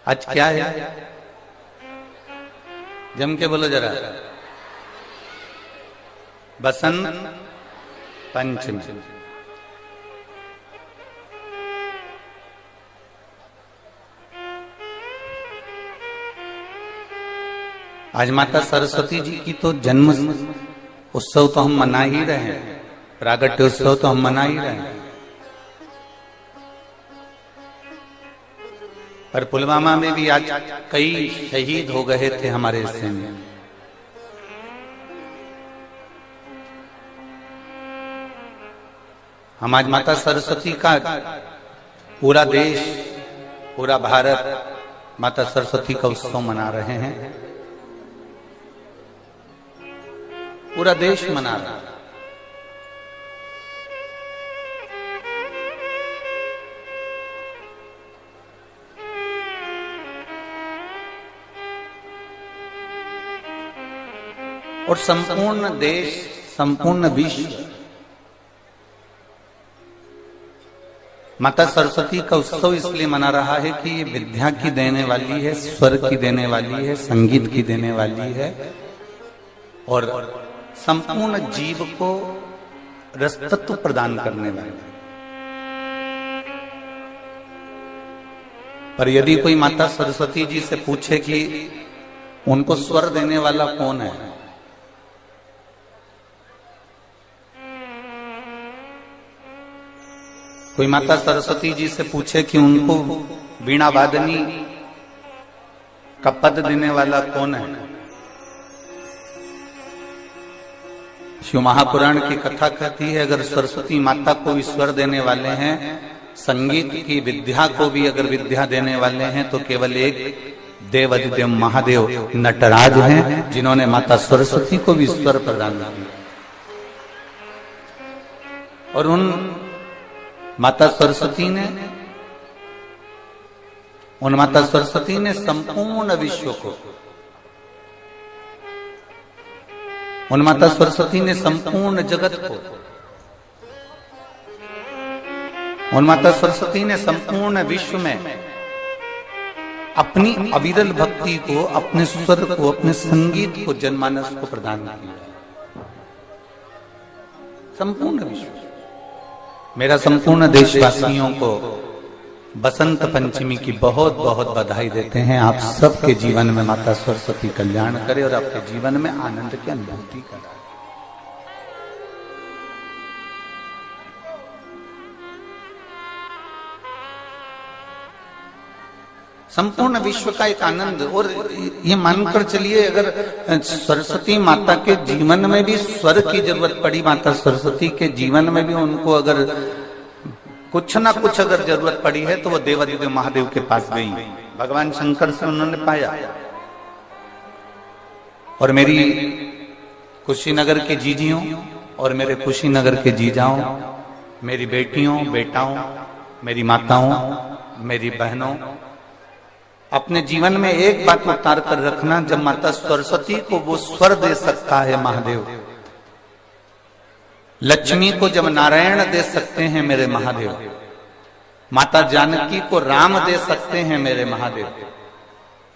आज क्या है? जम के बोलो जरा। बसंत पंचमी। आज माता सरस्वती जी की तो जन्म उत्सव तो हम मना ही रहे हैं, प्रागट्य उत्सव तो हम मना ही रहे हैं। पर पुलवामा में भी आज कई शहीद हो गए थे हमारे हिस्से में। हम आज माता सरस्वती का पूरा देश, पूरा भारत माता सरस्वती का उत्सव मना रहे हैं। पूरा देश मना रहा है। और संपूर्ण देश, संपूर्ण विश्व माता सरस्वती का उत्सव इसलिए मना रहा है कि ये विद्या की देने वाली है, स्वर की देने वाली है, संगीत की देने वाली है और संपूर्ण जीव को रसतत्व प्रदान करने वाली। पर यदि कोई माता सरस्वती जी से पूछे कि उनको स्वर देने वाला कौन है, कोई माता सरस्वती जी से पूछे कि उनको वीणा वादनी का पद देने वाला कौन है, शिव महापुराण की कथा कहती है अगर सरस्वती माता को भी स्वर देने वाले हैं, संगीत की विद्या को भी अगर विद्या देने वाले हैं तो केवल एक देवाधिदेव महादेव नटराज हैं जिन्होंने माता सरस्वती को भी स्वर प्रदान किया। और उन माता सरस्वती ने संपूर्ण विश्व को, उन माता सरस्वती ने संपूर्ण जगत को, उन माता सरस्वती ने संपूर्ण विश्व में अपनी अविरल भक्ति को, अपने स्वर को, अपने संगीत को, जनमानस को प्रदान किया। संपूर्ण विश्व। मेरा संपूर्ण देशवासियों को बसंत पंचमी की बहुत बहुत बधाई देते हैं। आप सबके जीवन में माता सरस्वती कल्याण करे और आपके जीवन में आनंद की अनुभूति कराए। संपूर्ण विश्व का एक आनंद। और ये मानकर चलिए अगर सरस्वती माता के जीवन में भी स्वर की जरूरत पड़ी, माता सरस्वती के जीवन में भी उनको अगर कुछ ना कुछ अगर जरूरत पड़ी है तो वो देवाधिदेव महादेव के पास गई, भगवान शंकर से उन्होंने पाया। और मेरी कुशीनगर के जीजियों और मेरे कुशीनगर के जीजाओं, मेरी बेटियों, बेटाओं, मेरी माताओं, मेरी बहनों, अपने जीवन में एक बात उतार कर रखना, जब माता सरस्वती को वो स्वर दे सकता है महादेव, लक्ष्मी को जब नारायण दे सकते हैं मेरे महादेव, माता जानकी को राम दे सकते हैं मेरे महादेव,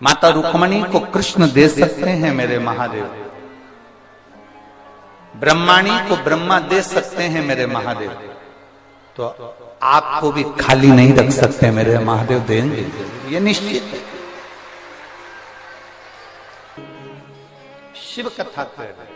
माता रुक्मणी को कृष्ण दे सकते हैं मेरे महादेव, ब्रह्माणी को ब्रह्मा दे सकते हैं मेरे महादेव, तो आपको भी खाली नहीं रख सकते मेरे महादेव, देंगे, ये निश्चित है। शिव कथा कह रहे,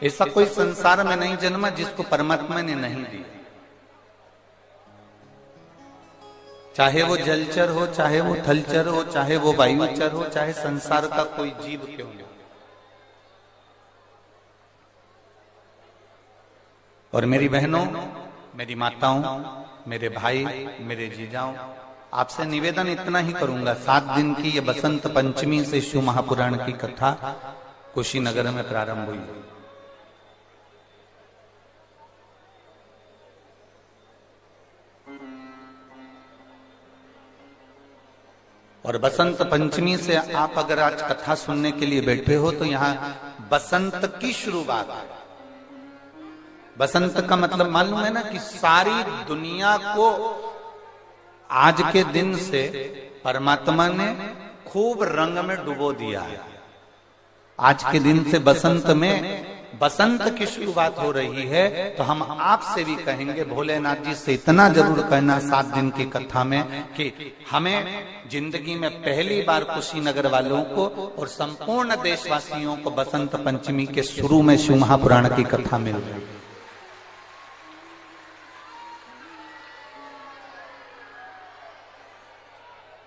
ऐसा कोई संसार में नहीं जन्मा जिसको परमात्मा ने नहीं दी। चाहे वो जलचर हो, चाहे वो थलचर हो, चाहे वो वायुचर हो, चाहे संसार का कोई जीव क्यों हो। और मेरी बहनों, मेरी माताओं, मेरे भाई, मेरे जीजाओं, आपसे निवेदन इतना ही करूंगा, 7 दिन की ये बसंत पंचमी से शिव महापुराण की कथा कुशीनगर में प्रारंभ हुई। और बसंत पंचमी से आप अगर आज कथा सुनने के लिए बैठे हो तो यहाँ बसंत की शुरुआत है। बसंत का मतलब मालूम है ना कि सारी दुनिया को आज के दिन से परमात्मा ने खूब रंग में डुबो दिया है। आज के दिन से बसंत में बसंत की शुरुआत हो रही है। तो हम आपसे भी कहेंगे, भोलेनाथ जी से इतना जरूर कहना 7 दिन की कथा में कि हमें जिंदगी में पहली बार कुशीनगर वालों को और संपूर्ण देशवासियों को बसंत पंचमी के शुरू में शिव महापुराण की कथा मिल रही है।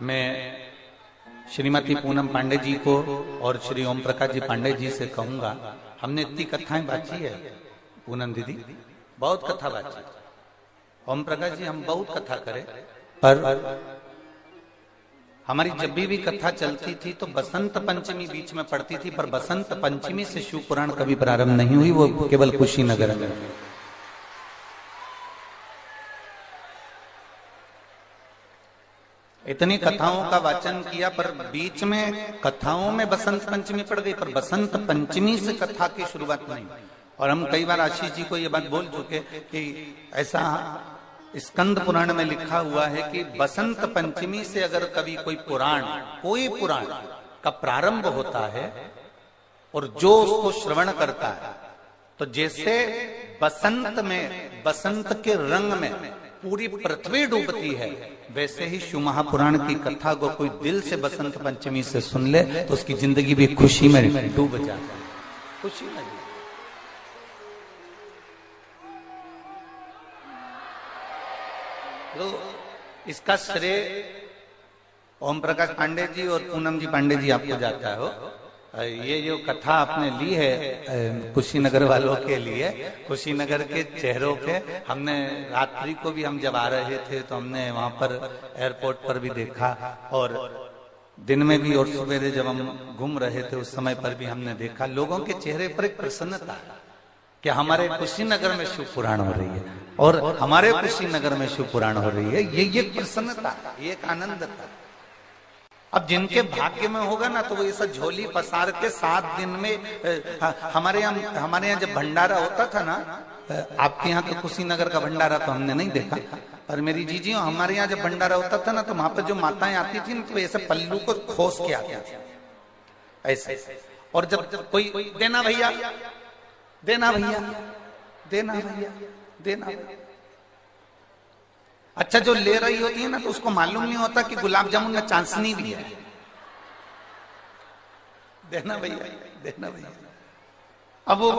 मैं श्रीमती पूनम पांडे जी को और श्री ओम प्रकाश जी पांडे जी से कहूंगा, हमने इतनी कथाएं बांची है, पूनम दीदी बहुत कथा बांची, ओम प्रकाश जी हम बहुत कथा करें, पर हमारी जब भी कथा चलती थी तो बसंत पंचमी बीच में पड़ती थी, पर बसंत पंचमी से शिव पुराण कभी प्रारंभ नहीं हुई, वो केवल कुशीनगर में। इतनी कथाओं का वाचन किया, पर बीच में कथाओं में बसंत पंचमी पड़ गई, पर बसंत पंचमी से कथा की शुरुआत नहीं। और हम कई बार आशीष जी को ये बात बोल चुके कि ऐसा स्कंद पुराण में लिखा हुआ है कि बसंत पंचमी से अगर कभी कोई पुराण का प्रारंभ होता है और जो उसको श्रवण करता है, तो जैसे बसंत में बसंत के रंग में पूरी पृथ्वी डूबती है, वैसे ही शिव महापुराण की कथा को कोई दिल से बसंत पंचमी से सुन ले तो उसकी जिंदगी भी खुशी में डूब जाती है, खुशी में। तो इसका श्रेय ओम प्रकाश पांडे जी और पूनम जी पांडे जी आपको जाता हो। ये जो कथा आपने ली है कुशीनगर वालों के लिए, कुशीनगर के चेहरों पे, हमने रात्रि को भी हम जब आ रहे थे तो हमने वहां पर एयरपोर्ट पर भी देखा, और दिन में भी, और सवेरे जब हम घूम रहे थे उस समय पर भी हमने देखा, लोगों के चेहरे पर एक प्रसन्नता कि हमारे कुशीनगर में शिव पुराण हो रही है और हमारे कुशीनगर में शिव पुराण हो रही है। ये प्रसन्नता, ये एक आनंद था। अब जिनके भाग्य में होगा ना तो वो ऐसा झोली पसार के 7 दिन में, हमारे यहाँ जब भंडारा होता था ना, आपके यहाँ तो कुशीनगर का भंडारा तो हमने नहीं देखा, पर मेरी जीजी हमारे यहाँ जब भंडारा होता था ना तो वहां पर जो माताएं आती थी ना तो ऐसे पल्लू को खोस के आती थी ऐसे, और जब कोई देना भैया देना भैया देना भैया देना भैया, अच्छा जो ले रही होती है ना तो उसको मालूम नहीं होता कि गुलाब जामुन में चांसनी भी है, देना भैया देना भैया। अब वो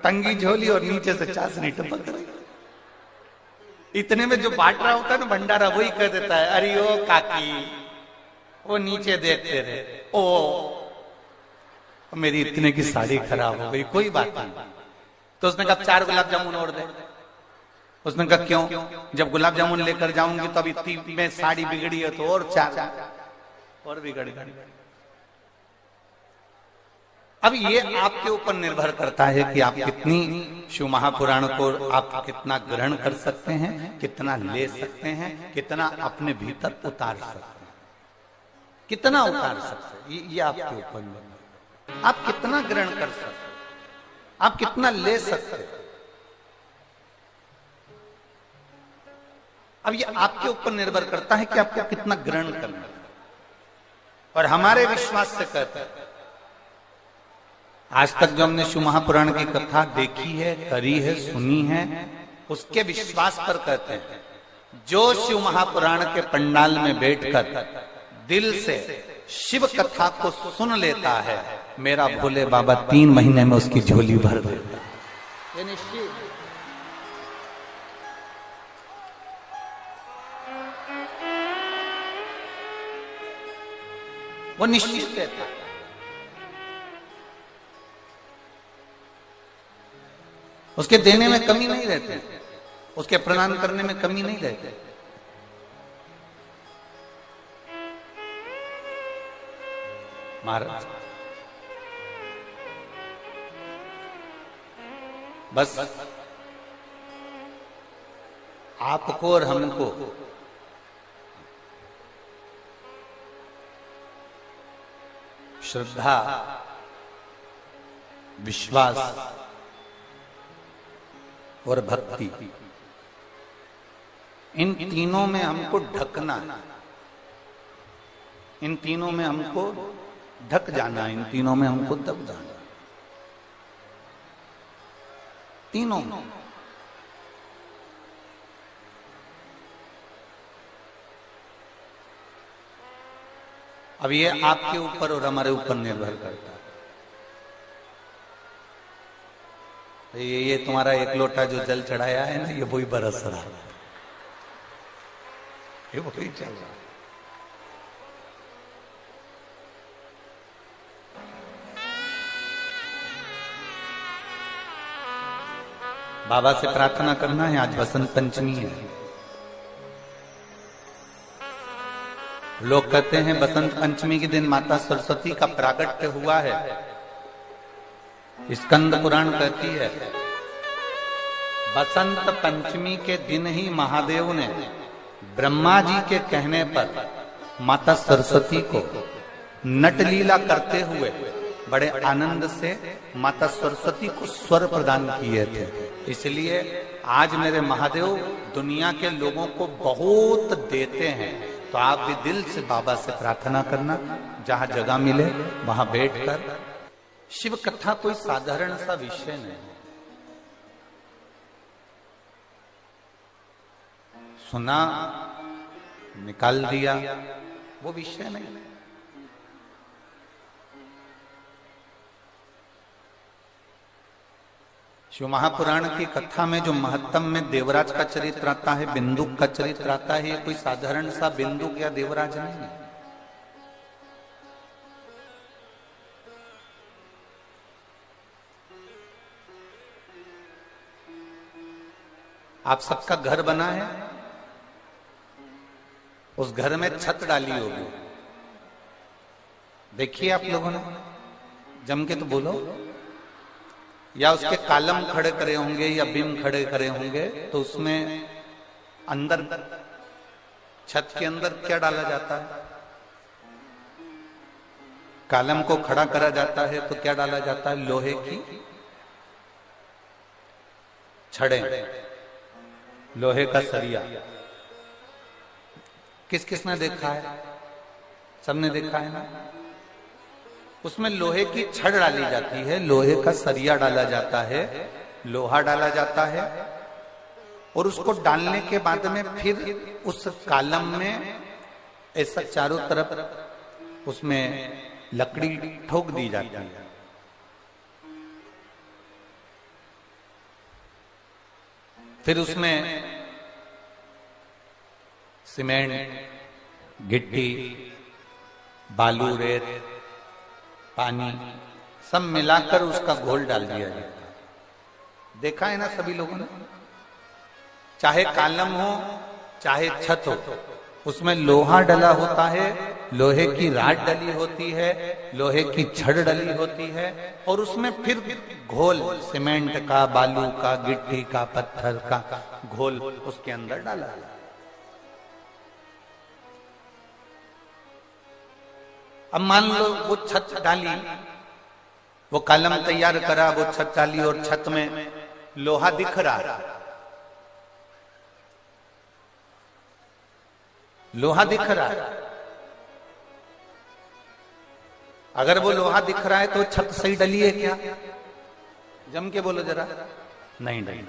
टंगी झोली और नीचे से चांसनी टपक रही, इतने में जो बांट रहा होता है ना भंडारा वही कह देता है, अरे ओ काकी वो नीचे देखते रहे, ओ मेरी इतने की साड़ी खराब हो गई, कोई बात नहीं। तो उसने कहा 4 गुलाब जामुन और दे। उसने कहा क्यों, जब गुलाब जामुन लेकर जाऊंगी तो अब इतनी में साड़ी बिगड़ी है तो और 4 और बिगड़ गई। अब ये आपके ऊपर निर्भर करता है कि आप कितनी शिव महापुराण को आप कितना ग्रहण कर सकते हैं, कितना ले सकते हैं, कितना अपने भीतर उतार सकते हैं, कितना उतार सकते हैं, ये आपके ऊपर निर्भर। आप कितना ग्रहण कर सकते हैं, आप कितना ले सकते हैं, अब ये आपके ऊपर निर्भर करता है कि आपको कितना ग्रहण करना है। और हमारे विश्वास से कहते हैं, आज तक जो हमने शिव महापुराण की कथा देखी है, करी है, सुनी है, उसके विश्वास पर कहते हैं, जो शिव महापुराण के पंडाल में बैठकर दिल से शिव कथा को सुन लेता है, मेरा भोले बाबा 3 महीने में उसकी झोली भर देता है। ये निश्चित, वो निश्चित देता है। उसके देने में कमी नहीं रहती, उसके प्रदान करने में कमी नहीं रहती। महाराज बस आपको और हमको श्रद्धा, विश्वास और भक्ति, इन तीनों में हमको ढकना है, इन तीनों में हमको ढक जाना, इन तीनों में हमको दब जाना, तीनों में। अब ये आपके ऊपर और हमारे ऊपर निर्भर करता है। ये तुम्हारा एक लोटा जो जल चढ़ाया है ना, ये वही बरस रहा है, ये वही चल रहा है। बाबा से प्रार्थना करना है। आज बसंत पंचमी है। लोग कहते हैं बसंत पंचमी के दिन माता सरस्वती का प्रागट्य हुआ है। स्कंद पुराण कहती है बसंत पंचमी के दिन ही महादेव ने ब्रह्मा जी के कहने पर माता सरस्वती को नटलीला करते हुए बड़े आनंद से माता सरस्वती को स्वर प्रदान किए थे। इसलिए आज मेरे महादेव दुनिया के लोगों को बहुत देते हैं। तो आप भी दिल से बाबा से प्रार्थना करना, जहां जगह मिले वहां बैठकर। शिव कथा कोई साधारण सा विषय नहीं, सुना निकाल दिया वो विषय नहीं। शिव महापुराण की कथा में जो महत्तम में देवराज का चरित्र आता है, बिंदुक का चरित्र आता है, ये कोई साधारण सा बिंदुक या देवराज नहीं है। आप सबका घर बना है, उस घर में छत डाली होगी, देखिए आप लोगों ने, जम के तो बोलो। या उसके कालम खड़े करे होंगे या बीम खड़े करे होंगे, तो उसमें अंदर छत के अंदर क्या डाला जाता है? कालम को खड़ा करा जाता है तो क्या डाला जाता है? लोहे की छड़े, लोहे का सरिया। किस किस ने देखा है? सबने देखा है ना। उसमें लोहे की छड़ डाली जाती है, लोहे का सरिया डाला जाता है, लोहा डाला जाता है, और उसको डालने के बाद में फिर उस कालम में ऐसा चारों तरफ उसमें लकड़ी ठोक दी जाती है। फिर उसमें सीमेंट, गिट्टी, बालू, रेत, पानी सब मिलाकर उसका घोल डाल दिया जाता है। देखा है ना सभी लोगों ने। चाहे कालम हो चाहे छत हो, उसमें लोहा डला होता है, लोहे की राड डली होती है, लोहे की छड़ डली होती है, और उसमें फिर घोल सीमेंट का, बालू का, गिट्टी का, पत्थर का घोल उसके अंदर डाला है। अब मान लो वो छत डाली, वो कालम तैयार करा, वो छत डाली और छत में लोहा दिख रहा, लोहा दिख रहा है। अगर वो लोहा दिख रहा है तो छत सही डली है क्या? जम के बोलो जरा। नहीं डली।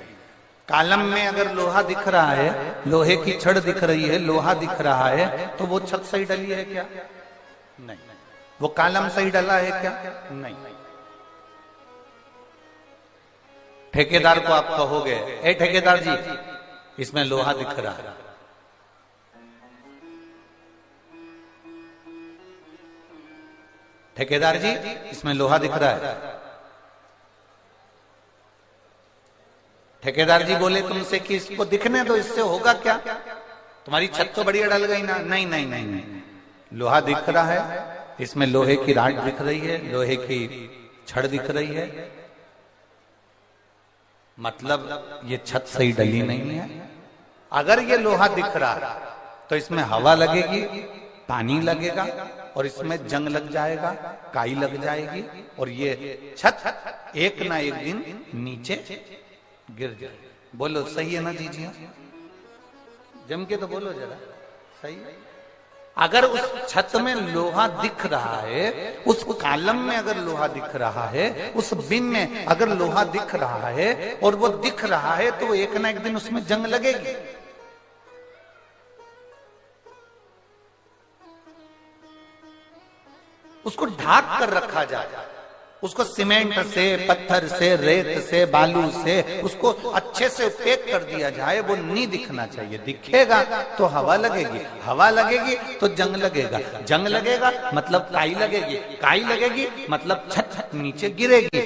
कालम में अगर लोहा दिख रहा है, लोहे की छड़ दिख रही है, लोहा दिख रहा है, तो वो छत सही डली है क्या? नहीं। वो कालम सही डला है क्या? नहीं। ठेकेदार को आप कहोगे, ए ठेकेदार जी, इसमें लोहा दिख रहा है, ठेकेदार जी इसमें लोहा दिख रहा है। ठेकेदार जी बोले तुमसे कि इसको दिखने दो, इससे होगा क्या? तुम्हारी छत तो बढ़िया डल गई ना। नहीं नहीं नहीं नहीं, लोहा दिख रहा है, इसमें लोहे की राड दिख रही है, लोहे की छड़ दिख रही है, मतलब ये छत सही डली नहीं है। अगर ये लोहा दिख रहा तो इसमें हवा लगेगी, पानी लगेगा, और इसमें जंग लग जाएगा, काई लग जाएगी, और ये छत एक ना एक दिन नीचे गिर जाएगी। बोलो सही है ना जीजिए, जम के तो बोलो जरा, सही है? अगर उस छत में लोहा दिख रहा है, उस कॉलम में अगर लोहा दिख रहा है, उस बिन में अगर लोहा दिख रहा है और वो दिख रहा है, तो एक ना एक दिन उसमें जंग लगेगी। उसको ढाक कर रखा जाए, उसको सीमेंट से, पत्थर से, रेत से, बालू से उसको अच्छे से पैक कर दिया जाए, वो नहीं दिखना चाहिए। दिखेगा तो हवा लगेगी, हवा लगेगी तो जंग लगेगा, जंग लगेगा मतलब काई लगेगी, काई लगेगी मतलब छत नीचे गिरेगी।